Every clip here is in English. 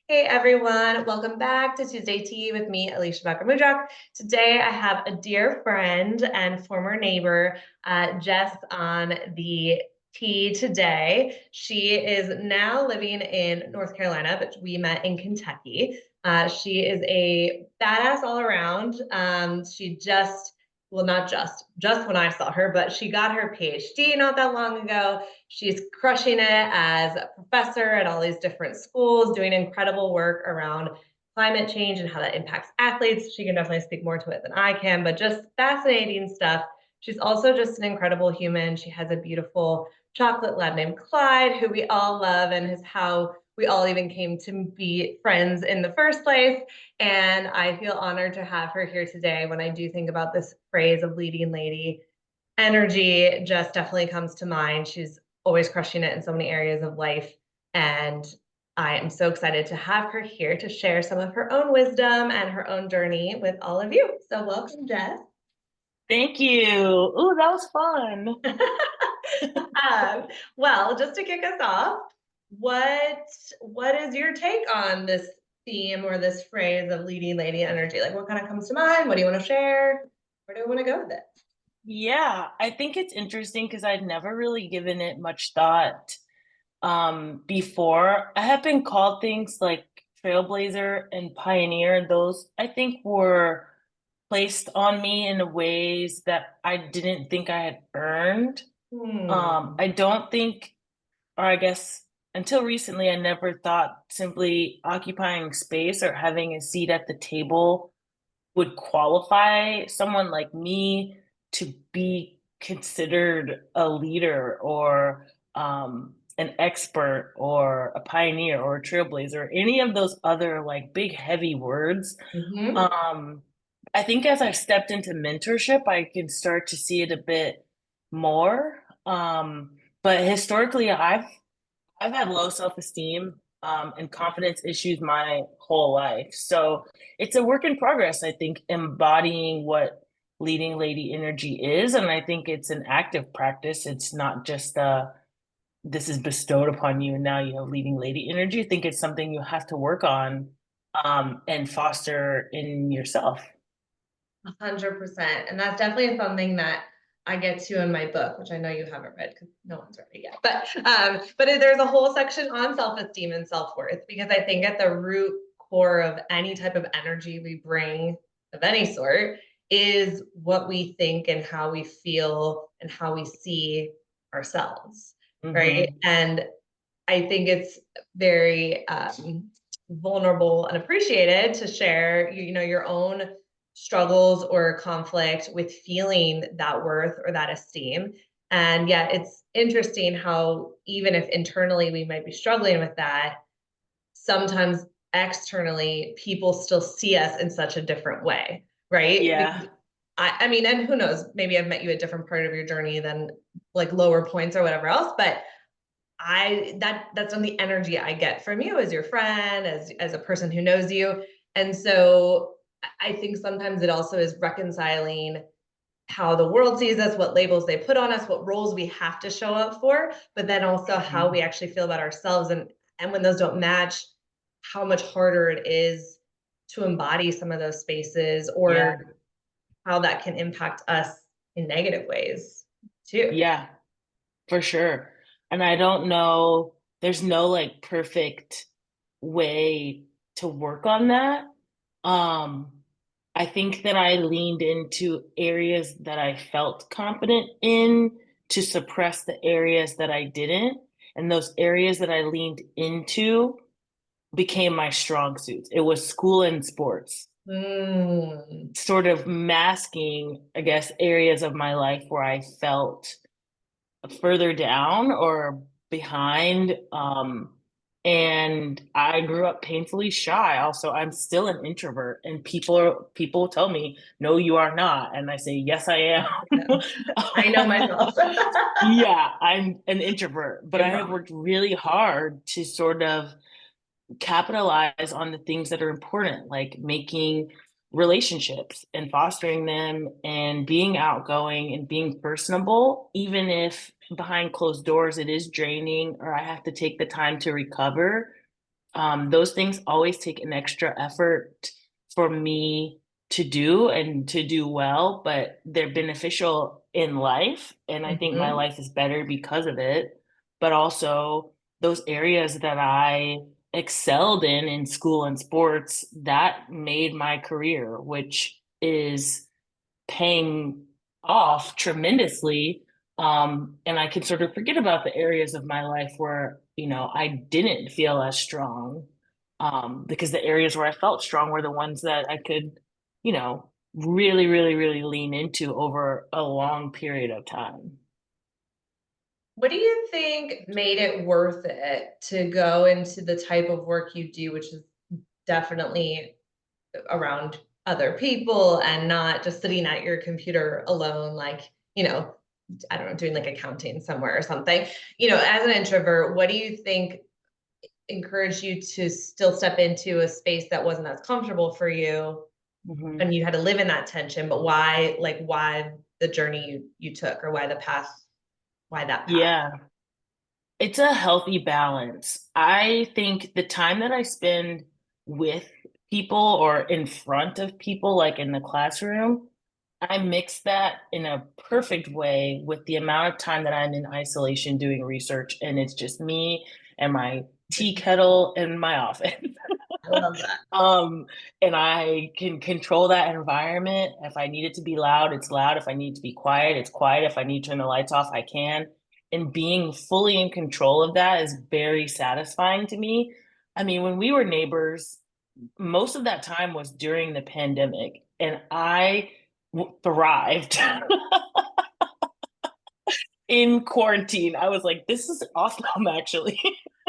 Hey everyone, welcome back to Tuesday Tea with me, Alisha Bowker Mudrock. Today I have a dear friend and former neighbor, Jess, on the tea today. She is now living in North Carolina, but we met in Kentucky. She is a badass all around. She just, well, not just when I saw her, but she got her PhD not that long ago. She's crushing it as a professor at all these different schools, doing incredible work around climate change and how that impacts athletes. She can definitely speak more to it than I can, but just fascinating stuff. She's also just an incredible human. She has a beautiful chocolate lab named Clyde, who we all love and is how we all even came to be friends in the first place. And I feel honored to have her here today. When I do think about this phrase of leading lady, energy just definitely comes to mind. She's always crushing it in so many areas of life. And I am so excited to have her here to share some of her own wisdom and her own journey with all of you. So, welcome, Jess. Thank you. Ooh, that was fun. Well, just to kick us off, what what is your take on this theme or this phrase of leading lady energy? Like, what kind of comes to mind? What do you want to share? Where do you want to go with it? Yeah, I think it's interesting because I'd never really given it much thought before. I have been called things like trailblazer and pioneer, and those I think were placed on me in ways that I didn't think I had earned. Hmm. I don't think, or I guess until recently, I never thought simply occupying space or having a seat at the table would qualify someone like me to be considered a leader or an expert or a pioneer or a trailblazer, any of those other like big heavy words. Mm-hmm. Um, I think as I've stepped into mentorship, I can start to see it a bit more. But historically, I've had low self-esteem and confidence issues my whole life. So it's a work in progress, I think, embodying what leading lady energy is. And I think it's an active practice. It's not just this is bestowed upon you and now you have leading lady energy. I think it's something you have to work on and foster in yourself. 100%. And that's definitely something that I get to in my book, which I know you haven't read because no one's read it yet. But there's a whole section on self-esteem and self-worth because I think at the root core of any type of energy we bring of any sort is what we think and how we feel and how we see ourselves, right? Hmm. And I think it's very vulnerable and appreciated to share, your own struggles or conflict with feeling that worth or that esteem. And yeah, it's interesting how even if internally we might be struggling with that, sometimes externally people still see us in such a different way, right? Yeah. Because I mean, and who knows, maybe I've met you at different part of your journey than like lower points or whatever else, but that's on the energy I get from you as your friend, as a person who knows you. And so I think sometimes it also is reconciling how the world sees us, what labels they put on us, what roles we have to show up for, but then also how Mhm. we actually feel about ourselves. And when those don't match, how much harder it is to embody some of those spaces or Yeah. how that can impact us in negative ways too. Yeah. For sure. And I don't know, there's no like perfect way to work on that. Um, I think that I leaned into areas that I felt confident in to suppress the areas that I didn't. And those areas that I leaned into became my strong suits. It was school and sports, Mm. sort of masking, I guess, areas of my life where I felt further down or behind. And I grew up painfully shy. Also, I'm still an introvert, and people tell me, "No, you are not," and I say, "Yes, I am." I know myself. Yeah, I'm an introvert, but You I have promise. worked really hard to sort of capitalize on the things that are important, like making relationships and fostering them and being outgoing and being personable, even if behind closed doors it is draining or I have to take the time to recover. Those things always take an extra effort for me to do and to do well, but they're beneficial in life. And I think my Hmm. life is better because of it. But also, those areas that I excelled in school and sports, that made my career, which is paying off tremendously. And I can sort of forget about the areas of my life where, I didn't feel as strong. Because the areas where I felt strong were the ones that I could, really, really, really lean into over a long period of time. What do you think made it worth it to go into the type of work you do, which is definitely around other people and not just sitting at your computer alone, like, I don't know, doing like accounting somewhere or something. As an introvert, what do you think encouraged you to still step into a space that wasn't as comfortable for you Mhm. and you had to live in that tension, but why the journey you took, or why that path? Yeah, it's a healthy balance. I think the time that I spend with people or in front of people, like in the classroom, I mix that in a perfect way with the amount of time that I'm in isolation doing research, and it's just me and my tea kettle in my office. I love that. Um, and I can control that environment. If I need it to be loud, it's loud. If I need to be quiet, it's quiet. If I need to turn the lights off, I can. And being fully in control of that is very satisfying to me. I mean, when we were neighbors, most of that time was during the pandemic, and I thrived in quarantine. I was like, this is awesome, actually.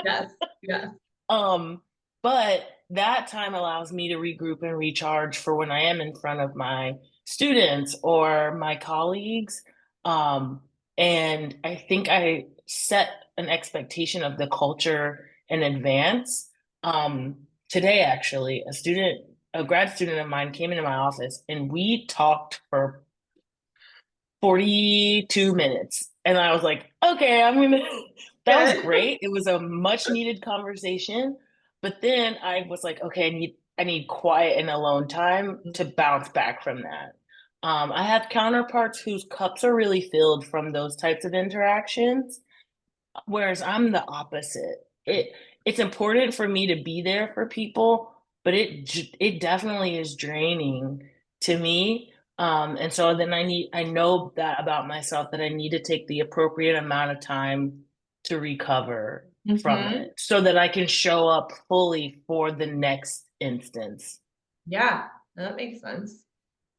Yes, yes. Um, but that time allows me to regroup and recharge for when I am in front of my students or my colleagues. Um, and I think I set an expectation of the culture in advance. Today, actually, a grad student of mine came into my office and we talked for 42 minutes. And I was like, okay, that was Good. great. It was a much needed conversation. But then I was like, okay, I need quiet and alone time to bounce back from that. I have counterparts whose cups are really filled from those types of interactions. Whereas I'm the opposite. It's important for me to be there for people, but it definitely is draining to me. And so then I know that about myself that I need to take the appropriate amount of time to recover from Hmm. it so that I can show up fully for the next instance. Yeah, that makes sense.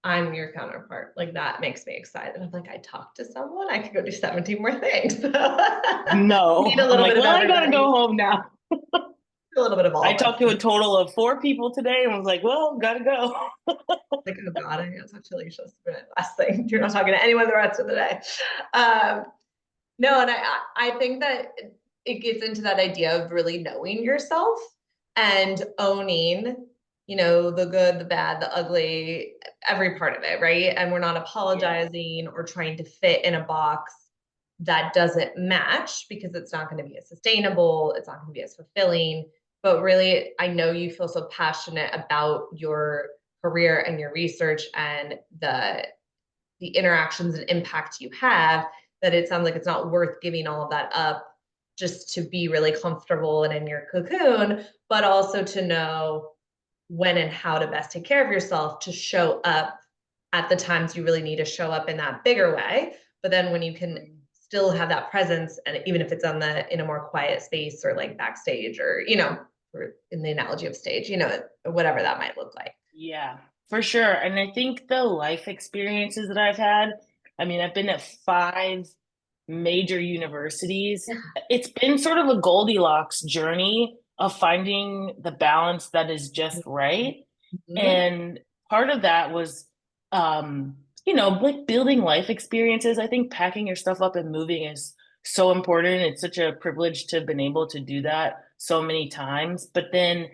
I'm your counterpart. Like that makes me excited. I'm like, I talked to someone. I could go do 17 more things. Need No, a I'm little like, bit of well, I gotta go everybody. home now. A little bit of I all of us. talked to a total of 4 people today and was like, well, gotta go. Like, oh God, I gotta talk to Alicia. It's the last thing. You're not talking to anyone the rest of the day. Um, no, and I think that it gets into that idea of really knowing yourself and owning, the good, the bad, the ugly, every part of it, right? And we're not Yeah. apologizing or trying to fit in a box that doesn't match, because it's not going to be as sustainable, it's not going to be as fulfilling. But really, I know you feel so passionate about your career and your research and the interactions and impact you have, that it sounds like it's not worth giving all of that up just to be really comfortable and in your cocoon, but also to know when and how to best take care of yourself to show up at the times you really need to show up in that bigger way. But then when you can still have that presence, and even if it's in a more quiet space or like backstage, or or in the analogy of stage, whatever that might look like. Yeah, for sure. And I think the life experiences that I've had, I mean, I've been at 5 major universities. Yeah. It's been sort of a Goldilocks journey of finding the balance that is just right. Mhm. And part of that was, like building life experiences. I think packing your stuff up and moving is so important. It's such a privilege to have been able to do that so many times. But then,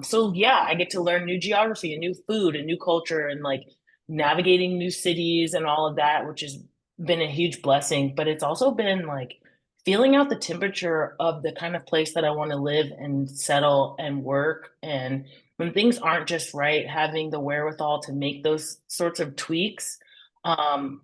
so yeah, I get to learn new geography and new food and new culture and like navigating new cities and all of that, which has been a huge blessing. But it's also been like feeling out the temperature of the kind of place that I want to live and settle and work. And when things aren't just right, having the wherewithal to make those sorts of tweaks, um,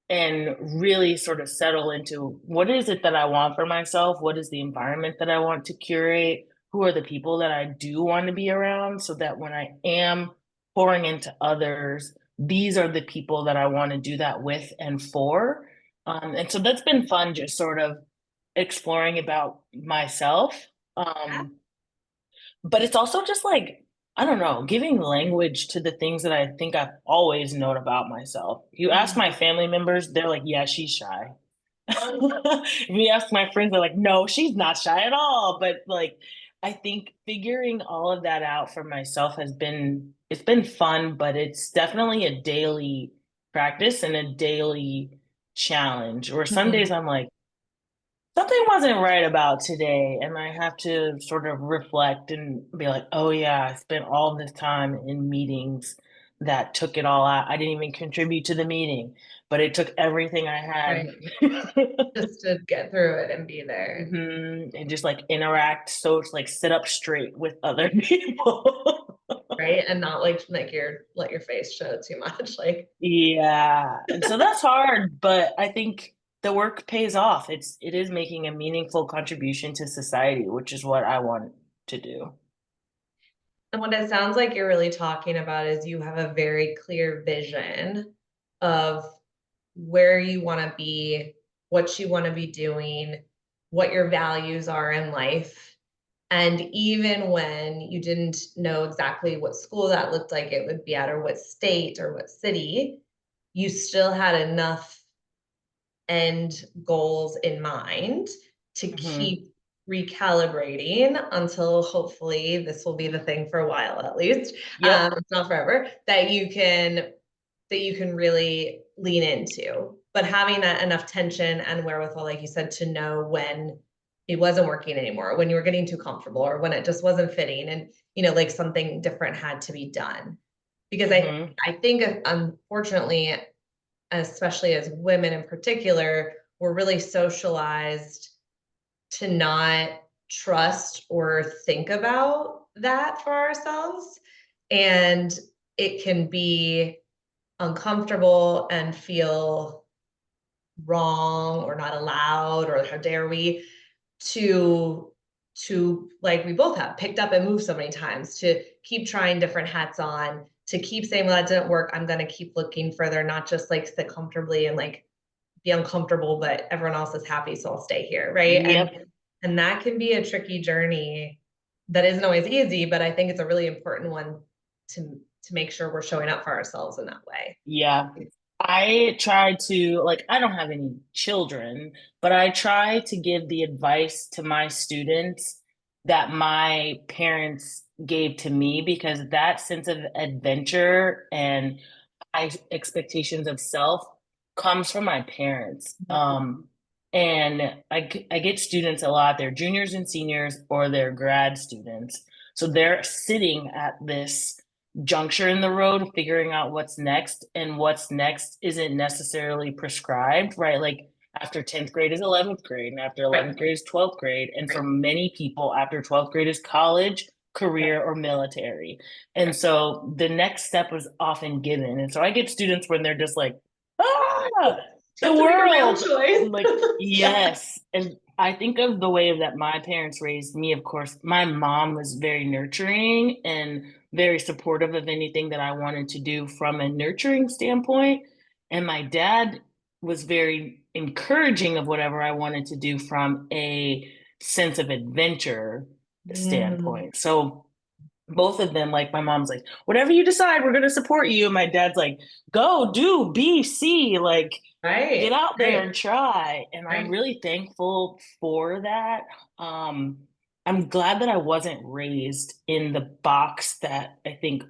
and really sort of settle into what is it that I want for myself? What is the environment that I want to curate? Who are the people that I do want to be around so that when I am pouring into others, these are the people that I want to do that with and for. And so that's been fun, just sort of exploring about myself. Yeah. But it's also just like, I don't know, giving language to the things that I think I've always known about myself. You ask Mhm. my family members, they're like, yeah, she's shy. If you ask my friends, they're like, no, she's not shy at all. But like, I think figuring all of that out for myself it's been fun, but it's definitely a daily practice and a daily challenge. Or some days Mhm. I'm like, something wasn't right about today, and I have to sort of reflect and be like, oh yeah, I spent all this time in meetings that took it all out. I didn't even contribute to the meeting, but it took everything I had. Right. Just to get through it and be there. And just like interact, so it's like sit up straight with other people. Right. And not like your let your face show too much. Like, Yeah. And so that's hard, but I think the work pays off. It is making a meaningful contribution to society, which is what I want to do. and what it sounds like you're really talking about is you have a very clear vision of where you want to be, what you want to be doing, what your values are in life. And even when you didn't know exactly what school that looked like it would be at, or what state or what city, you still had enough end goals in mind to Hmm. keep recalibrating until hopefully this will be the thing for a while at least. Yep. It's not forever, that you can really lean into. But having that enough tension and wherewithal, like you said, to know when it wasn't working anymore, when you were getting too comfortable, or when it just wasn't fitting, and like something different had to be done. Because Hmm. I think unfortunately, especially as women in particular, we're really socialized to not trust or think about that for ourselves. And it can be uncomfortable and feel wrong or not allowed, or how dare we, to like we both have picked up and moved so many times, to keep trying different hats on, to keep saying, well, that didn't work, I'm going to keep looking further, not just like sit comfortably and like be uncomfortable, but everyone else is happy, so I'll stay here, right? Yep. And that can be a tricky journey that isn't always easy, but I think it's a really important one to make sure we're showing up for ourselves in that way. Yeah. I try to, like, I don't have any children, but I try to give the advice to my students that my parents gave to me because that sense of adventure and high expectations of self comes from my parents. And I get students a lot, they're juniors and seniors or they're grad students. So they're sitting at this juncture in the road, figuring out what's next, and what's next isn't necessarily prescribed, right? Like after 10th grade is 11th grade, and after 11th Right. grade is 12th grade. And for Right. many people, after 12th grade is college, Yep. career, or military. And so the next step was often given. And so I get students when they're just like, ah, the Have to make a real world. choice. And like, Yeah. yes. And I think of the way that my parents raised me. Of course, my mom was very nurturing and very supportive of anything that I wanted to do from a nurturing standpoint. And my dad was very encouraging of whatever I wanted to do from a sense of adventure Mm, standpoint. So both of them, like my mom's like, whatever you decide, we're gonna support you. And my dad's like, go, do, be, see, like get right. out there and Right. try. And I'm Right. really thankful for that. Um, I'm glad that I wasn't raised in the box that I think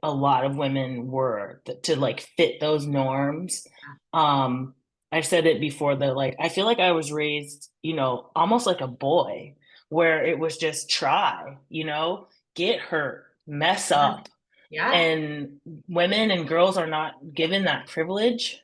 a lot of women were to like fit those norms. Um, I've said it before that like I feel like I was raised, almost like a boy, where it was just try, get hurt, mess Yeah. up. Yeah. And women and girls are not given that privilege.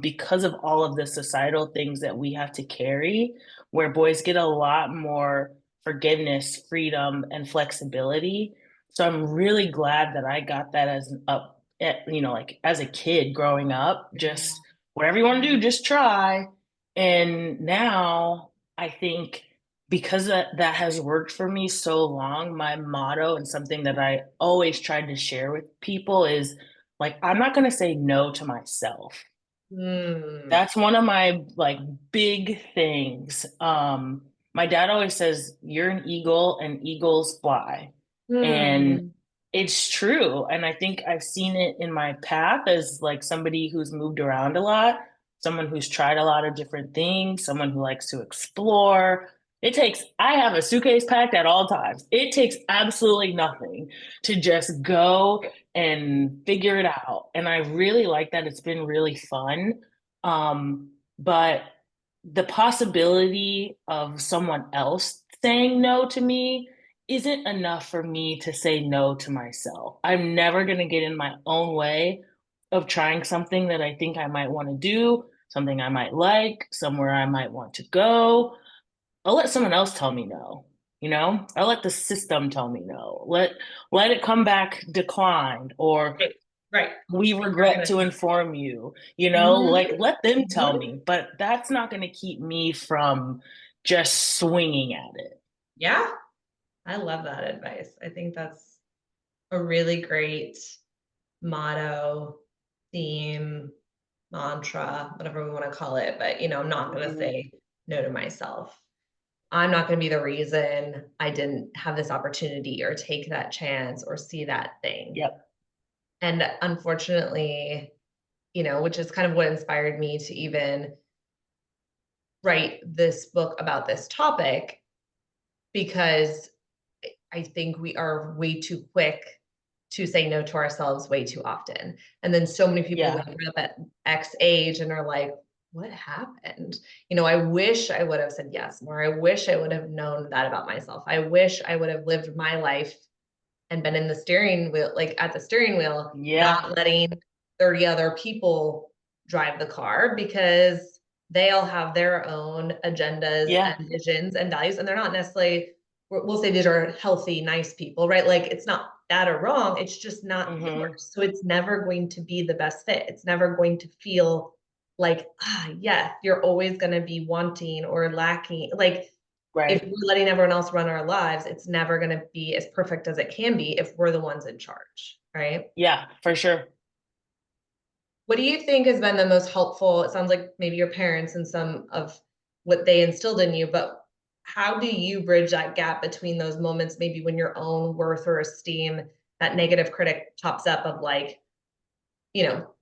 because of all of the societal things that we have to carry, where boys get a lot more forgiveness, freedom, and flexibility. So I'm really glad that I got that as an up, like as a kid growing up, just whatever you want to do, just try. And now I think because that has worked for me so long, my motto and something that I always tried to share with people is like, I'm not going to say no to myself. Mm. That's one of my like big things. My dad always says, "You're an eagle and eagles fly." And Mm. it's true. And I think I've seen it in my path as like somebody who's moved around a lot, someone who's tried a lot of different things, someone who likes to explore. I have a suitcase packed at all times. It takes absolutely nothing to just go and figure it out. And I really like that. It's been really fun. But the possibility of someone else saying no to me isn't enough for me to say no to myself. I'm never going to get in my own way of trying something that I think I might want to do, something I might like, somewhere I might want to go. I'll let someone else tell me no. I'll let the system tell me no. Let it come back declined, or Right. Right. we You're regret gonna. to inform you, Mhm. like let them tell Mhm. me, but that's not going to keep me from just swinging at it. Yeah, I love that advice. I think that's a really great motto, theme, mantra, whatever we want to call it. But, I'm not going to Mhm. say no to myself. I'm not going to be the reason I didn't have this opportunity or take that chance or see that thing. Yep. And unfortunately, which is kind of what inspired me to even write this book about this topic, because I think we are way too quick to say no to ourselves way too often. And then so many people Yeah. wake up at X age and are like, what happened? I wish I would have said yes more. I wish I would have known that about myself. I wish I would have lived my life and been in the steering wheel, like at the steering wheel, Yeah. not letting 30 other people drive the car, because they all have their own agendas Yeah. and visions and values. And they're not necessarily, we'll say these are healthy, nice people, right? Like it's not bad or wrong. It's just not Hmm. yours. So it's never going to be the best fit. It's never going to feel like, yeah, you're always going to be wanting or lacking. Like if Right. we're letting everyone else run our lives, it's never going to be as perfect as it can be if we're the ones in charge, right? Yeah, for sure. What do you think has been the most helpful? It sounds like maybe your parents and some of what they instilled in you, but how do you bridge that gap between those moments, maybe when your own worth or esteem, that negative critic pops up of like,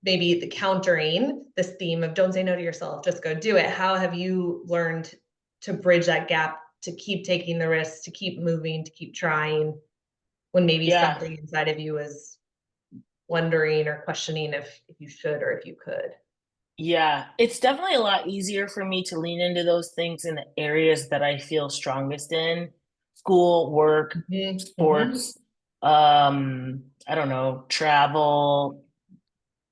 maybe the countering this theme of don't say no to yourself, just go do it. How have you learned to bridge that gap, to keep taking the risks, to keep moving, to keep trying when maybe Yeah. something inside of you is wondering or questioning if you should or if you could? Yeah. It's definitely a lot easier for me to lean into those things in the areas that I feel strongest in: school, work, Mhm, mhm. sports, I don't know, travel,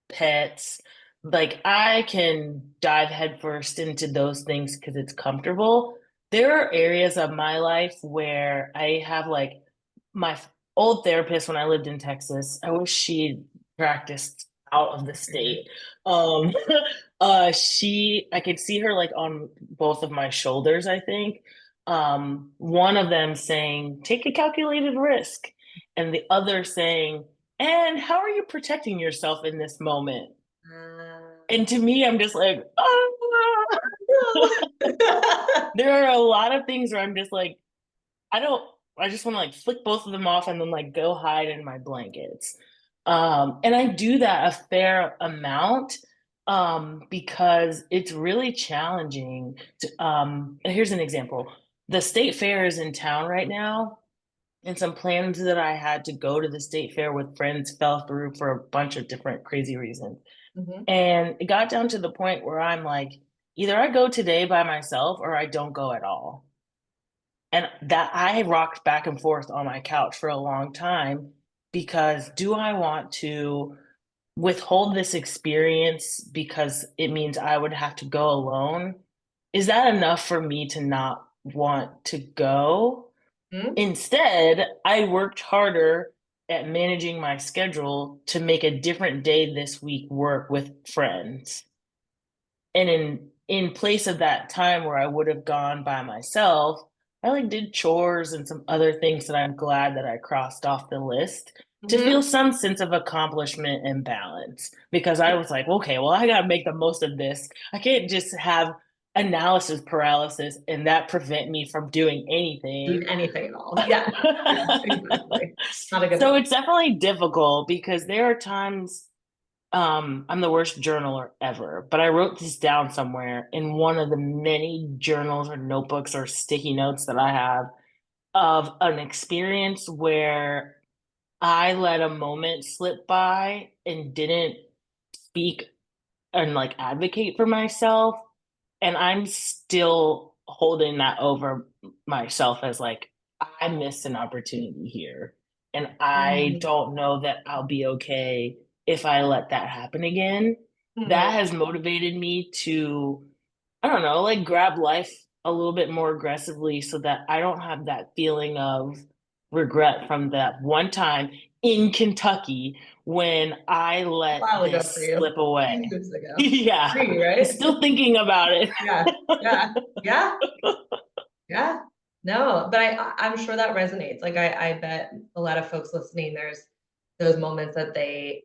pets. Like I can dive headfirst into those things because it's comfortable. There are areas of my life where I have like my old therapist when I lived in Texas. I wish she practiced out of the state. Um I could see her like on both of my shoulders, I think. One of them saying, take a calculated risk, and the other saying, and how are you protecting yourself in this moment? And to me, I'm just like, ah! There are a lot of things where I'm just like, I don't, I just want to like flick both of them off and then like go hide in my blankets. And I do that a fair amount because it's really challenging here's an example. The state fair is in town right now, and some plans that I had to go to the state fair with friends fell through for a bunch of different crazy reasons. Mhm. And it got down to the point where I'm like, either I go today by myself or I don't go at all. And that I rocked back and forth on my couch for a long time because do I want to withhold this experience because it means I would have to go alone, is that enough for me to not want to go? Hmm? Instead, I worked harder at managing my schedule to make a different day this week work with friends. And in place of that time where I would have gone by myself, I like did chores and some other things that I'm glad that I crossed off the list to feel Hmm? some sense of accomplishment and balance. Because I was like, okay, well, I gotta make the most of this. I can't just have analysis paralysis and that prevent me from doing Doing anything. anything at all. Yeah. Yeah, exactly. Not a good So look. it's definitely difficult because there are times I'm the worst journaler ever, but I wrote this down somewhere in one of the many journals or notebooks or sticky notes that I have of an experience where I let a moment slip by and didn't speak and like advocate for myself. And I'm still holding that over myself as like, I missed an opportunity here. And I Mhm. don't know that I'll be okay if I let that happen again. That Mhm. has motivated me to, I don't know, like grab life a little bit more aggressively so that I don't have that feeling of regret from that one time in Kentucky when I A let while ago for this you. slip away. Years ago. Yeah, Three, I'm right? still thinking about it. Yeah. Yeah. Yeah. Yeah. No, but I'm sure that resonates. Like I bet a lot of folks listening, there's those moments that they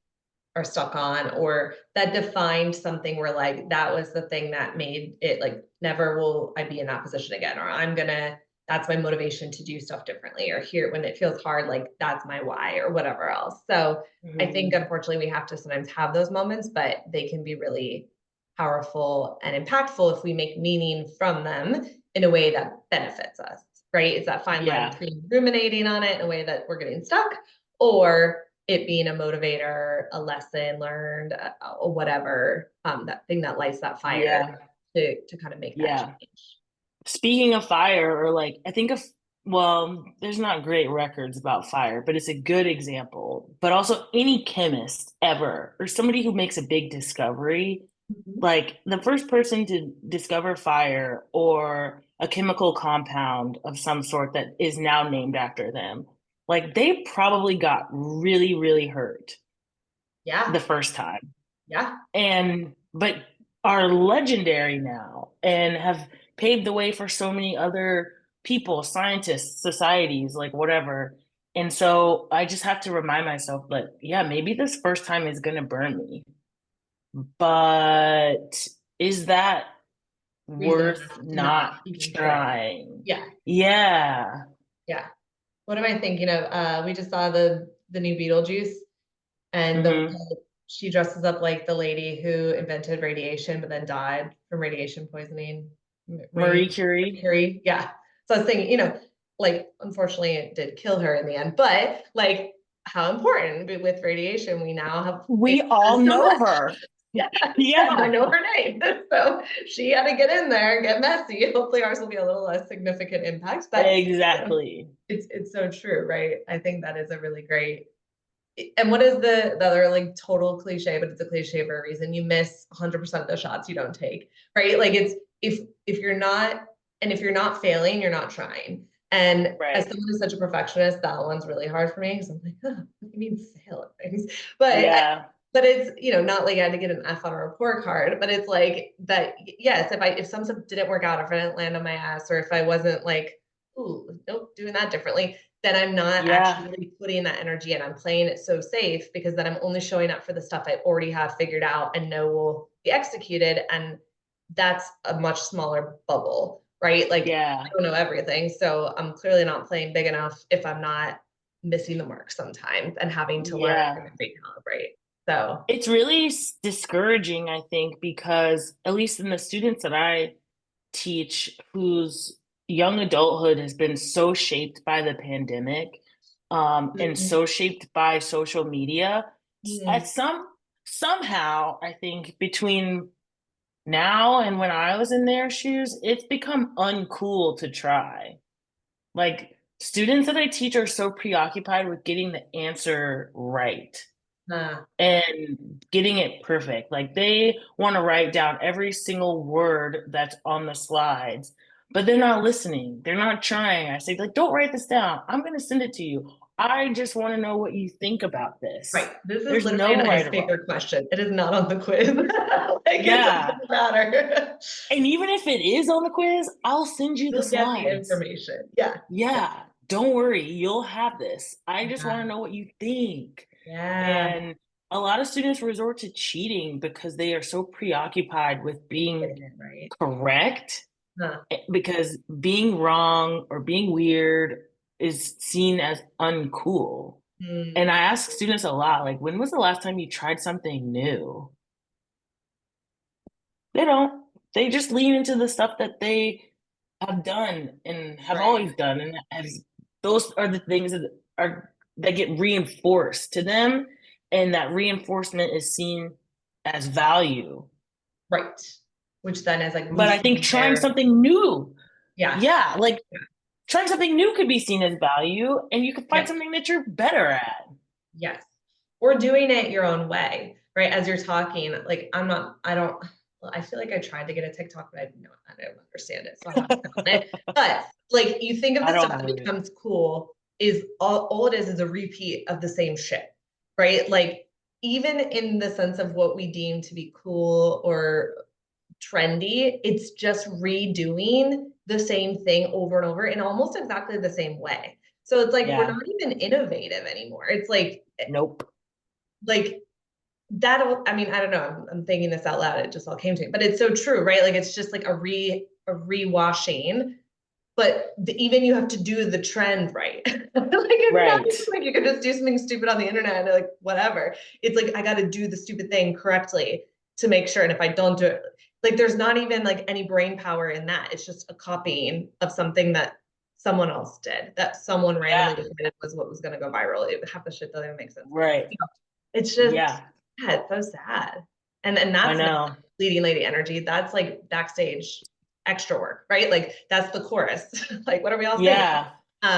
are stuck on or that defined something where like that was the thing that made it like never will I be in that position again or I'm gonna that's my motivation to do stuff differently or here when it feels hard like that's my why or whatever else. So I think Mhm. unfortunately we have to sometimes have those moments, but they can be really powerful and impactful if we make meaning from them in a way that benefits us, right? It's that fine line Yeah, between ruminating on it in a way that we're getting stuck or it being a motivator, a lesson learned, or whatever, that thing that lights that fire yeah, to kind of make that yeah. change. Speaking of fire, or like, I think of, well, there's not great records about fire, but it's a good example. But also, any chemist ever, or somebody who makes a big discovery, Mhm. like the first person to discover fire or a chemical compound of some sort that is now named after them, like they probably got really, really hurt the Yeah, first time yeah, and but are legendary now and have paved the way for so many other people, scientists, societies, like whatever. And so I just have to remind myself that, yeah, maybe this first time is going to burn me, but is that reason worth to not not even try. trying? Yeah, Yeah. yeah. What am I thinking of? We just saw the new Beetlejuice, and the Hmm. she dresses up like the lady who invented radiation, but then died from radiation poisoning. Marie Marie Curie. Curie, yeah. So I was thinking, like unfortunately it did kill her in the end, but like how important with radiation we now have it We all does so know much. her. Yes, yes, I Yeah, know her name. So she had to get in there and get messy. Hopefully ours will be a little less significant impact, but exactly. it's so true, right? I think that is a really great and what is the other like total cliche, but it's a cliche for a reason. You miss 100% of the shots you don't take, right? Like it's if you're not and if you're not failing, you're not trying. And as Right. someone who's such a perfectionist, that one's really hard for me because I'm like, oh, what do you mean fail at things? But Yeah. but it's not like I had to get an F on a report card, but it's like that. Yes, if some stuff didn't work out, if I didn't land on my ass, or if I wasn't like, ooh, nope, doing that differently, then I'm not Yeah. actually really putting that energy in. I'm playing it so safe because then I'm only showing up for the stuff I already have figured out and know will be executed. And that's a much smaller bubble, right? Like I Yeah. don't know everything. So I'm clearly not playing big enough if I'm not missing the mark sometimes and having to learn and Yeah. recalibrate. So It's really discouraging, I think, because at least in the students that I teach whose young adulthood has been so shaped by the pandemic, and mhm. so shaped by social media, at Mhm. somehow, I think between now and when I was in their shoes, it's become uncool to try. Like students that I teach are so preoccupied with getting the answer right. Uh, and getting it perfect. Like they want to write down every single word that's on the slides, but they're not listening. They're not trying. I say, like, don't write this down. I'm going to send it to you. I just want to know what you think about this. right. This is There's literally no an right or wrong. icebreaker question. It is not on the quiz. Like it Yeah. doesn't matter. And even if it is on the quiz, I'll send you the You'll get the slides. information. Yeah. Yeah. Yeah, don't worry, you'll have this. I just want to Yeah. know what you think. Yeah. And a lot of students resort to cheating because they are so preoccupied with being Getting it right. correct, Huh. because being wrong or being weird is seen as uncool. And Hmm. I ask students a lot, like, when was the last time you tried something new? They don't. They just lean into the stuff that they have done and have Right. always done, and those are the things that get reinforced to them, and that reinforcement is seen as value. Right. Which then is like But I think boosting trying their, something new, yes. yeah, like trying something new could be seen as value, and you could find Yep. something that you're better at. Yes. Or doing it your own way, right? As you're talking, like I don't, well, I feel like I tried to get a TikTok, but I don't understand it. So I haven't done it. But like you think of I the stuff don't that know it. becomes cool is all it is a repeat of the same shit, right? Like even in the sense of what we deem to be cool or trendy, it's just redoing the same thing over and over in almost exactly the same way. So it's like we're Yeah, not even innovative anymore. It's nope. like that. I mean, I don't know. I'm thinking this out loud. It just all came to me, but it's so true, right? Like it's just like a rewashing, but even you have to do the trend right. Like it's not Right. even like you could just do something stupid on the internet and like whatever. It's like I got to do the stupid thing correctly to make sure. And if I don't do it, like there's not even like any brain power in that. It's just a copying of something that someone else did, that someone randomly Yeah, decided was what was going to go viral. It, half the shit doesn't even make sense. right. It's just, Yeah, yeah, it's so sad. And I that's not know. leading lady energy. That's like backstage extra work, right? Like that's the chorus. Like what are we all singing? Yeah.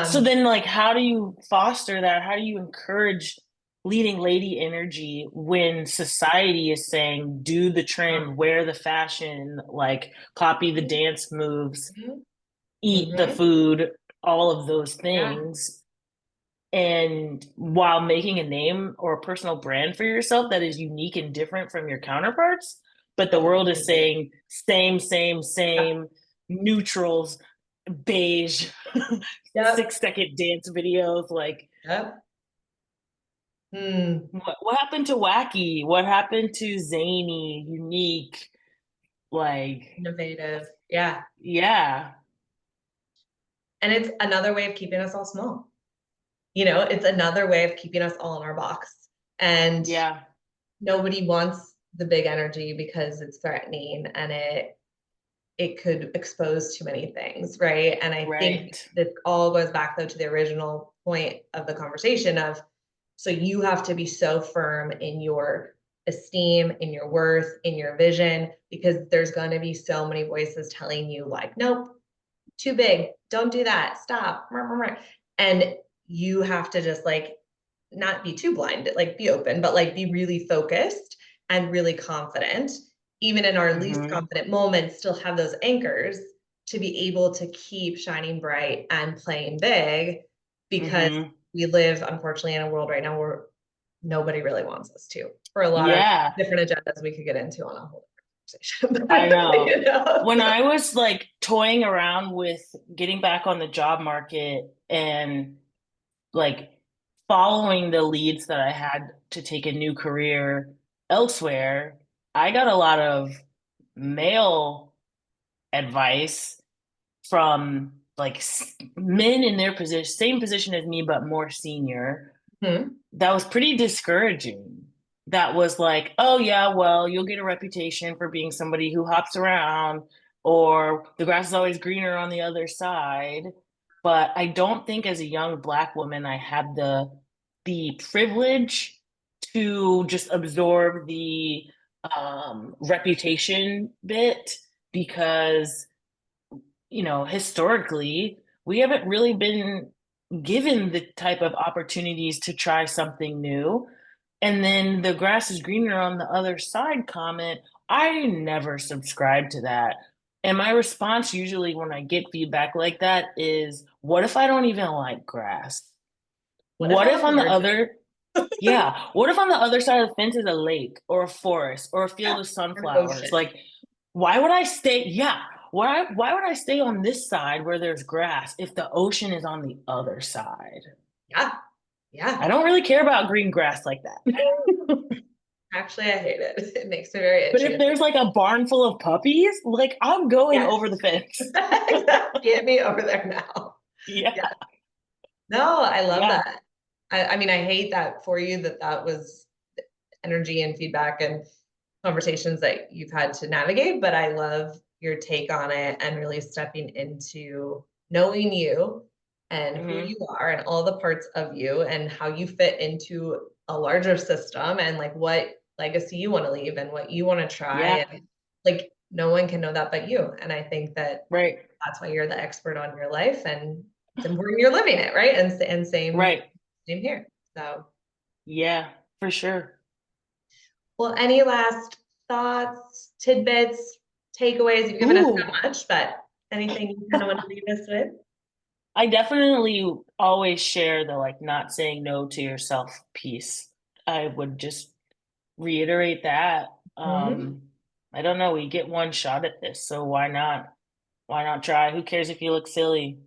So Um, then, like, how do you foster that? How do you encourage leading lady energy when society is saying, do the trend, wear the fashion, like, copy the dance moves, mhm, eat the mhm, food, all of those yeah, things, and while making a name or a personal brand for yourself that is unique and different from your counterparts? But the world is totally. saying, same, same, Yeah. same, neutrals, beige, Yep. 6 second dance videos. Like, Yep. Hmm. what happened to wacky? What happened to zany, unique? Like, Innovative. Yeah. yeah, And it's another way of keeping us all small. It's another way of keeping us all in our box. And yeah, nobody wants the big energy because it's threatening and it could expose too many things, right? And I think right. this all goes back though to the original point of the conversation of so you have to be so firm in your esteem, in your worth, in your vision, because there's going to be so many voices telling you like, nope, too big, don't do that, stop. And you have to just like not be too blind, like be open, but like be really focused and really confident, even in our least Mm-hmm. confident moments, still have those anchors to be able to keep shining bright and playing big because Mm-hmm. we live, unfortunately, in a world right now where nobody really wants us to for a lot of Yeah. different agendas we could get into on a whole conversation. I know. When So, I was like toying around with getting back on the job market and like following the leads that I had to take a new career elsewhere, I got a lot of male advice from like men in their position, same position as me, but more senior, hmm, that was pretty discouraging. That was like, oh yeah, well, you'll get a reputation for being somebody who hops around, or the grass is always greener on the other side. But I don't think as a young black woman I had the privilege to just absorb the reputation bit because, historically, we haven't really been given the type of opportunities to try something new. And then the grass is greener on the other side comment, I never subscribe to that. And my response usually when I get feedback like that is, what if I don't even like grass? What if What I'm if on the allergic? other, yeah, what if on the other side of the fence is a lake or a forest or a Yeah, field of an sunflowers? ocean. Like, why would I stay? Yeah, why would I stay on this side where there's grass if the ocean is on the other side? Yeah, I yeah. don't really care about green grass like that. Actually, I hate it. It makes me very But itchy. if there's like a barn full of puppies, like I'm going Yes. over the fence. Exactly. Get me over there now. Yeah, Yeah. No, I love yeah. that. I mean, I hate that for you that that was energy and feedback and conversations that you've had to navigate, but I love your take on it and really stepping into knowing you and who Hmm. you are and all the parts of you and how you fit into a larger system and like what legacy you want to leave and what you want to try. Yeah, And like no one can know that but you. And I think that right, that's why you're the expert on your life and it's important you're living it, right? And right. same here. So Yeah, for sure. well, any last thoughts, tidbits, takeaways? You've given us so Ooh, much, but anything you kind of want to leave us with? I definitely always share the like not saying no to yourself piece. I would just reiterate that. Mhm. I don't know, we get one shot at this, so why not? Why not try? Who cares if you look silly?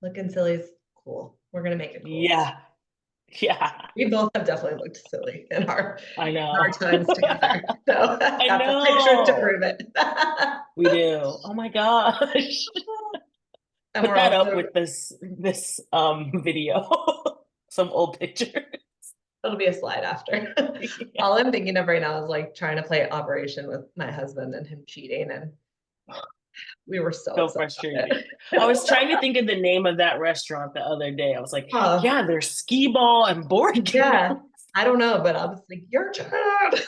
Looking silly's cool. We're gonna make it cool. Yeah, yeah, We both have definitely looked silly I in our know. times together. So I got the pictures to know. prove it. We do. Oh my gosh. And Put we're that up also with this video. Some old picture. it'll be a slide after. Yeah. All I'm thinking of right now is like trying to play Operation with my husband and him cheating, and we were so So upset about frustrating. I it. was trying to think of the name of that restaurant the other day. I was like, Oh, yeah, there's skee ball and board game. yeah. I don't know, but I was like, "You're child."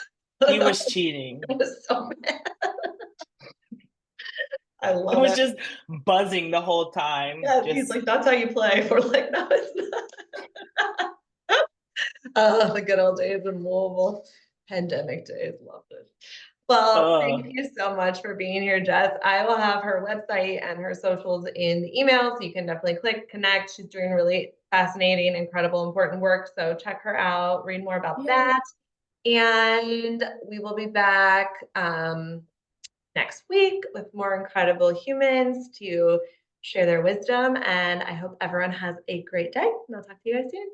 He was I cheating. was so mad. I It love was it. just buzzing the whole time. Yeah, he's Just like, "That's how you play." We're like, "No, it's not." Oh, the good old days in Louisville. Pandemic days. Loved it. Well, thank uh you so much for being here, Jess. I will have her website and her socials in the email, so you can definitely click, connect. She's doing really fascinating, incredible, important work. So check her out, read more about yeah. that. And we will be back next week with more incredible humans to share their wisdom. And I hope everyone has a great day. And I'll talk to you guys soon.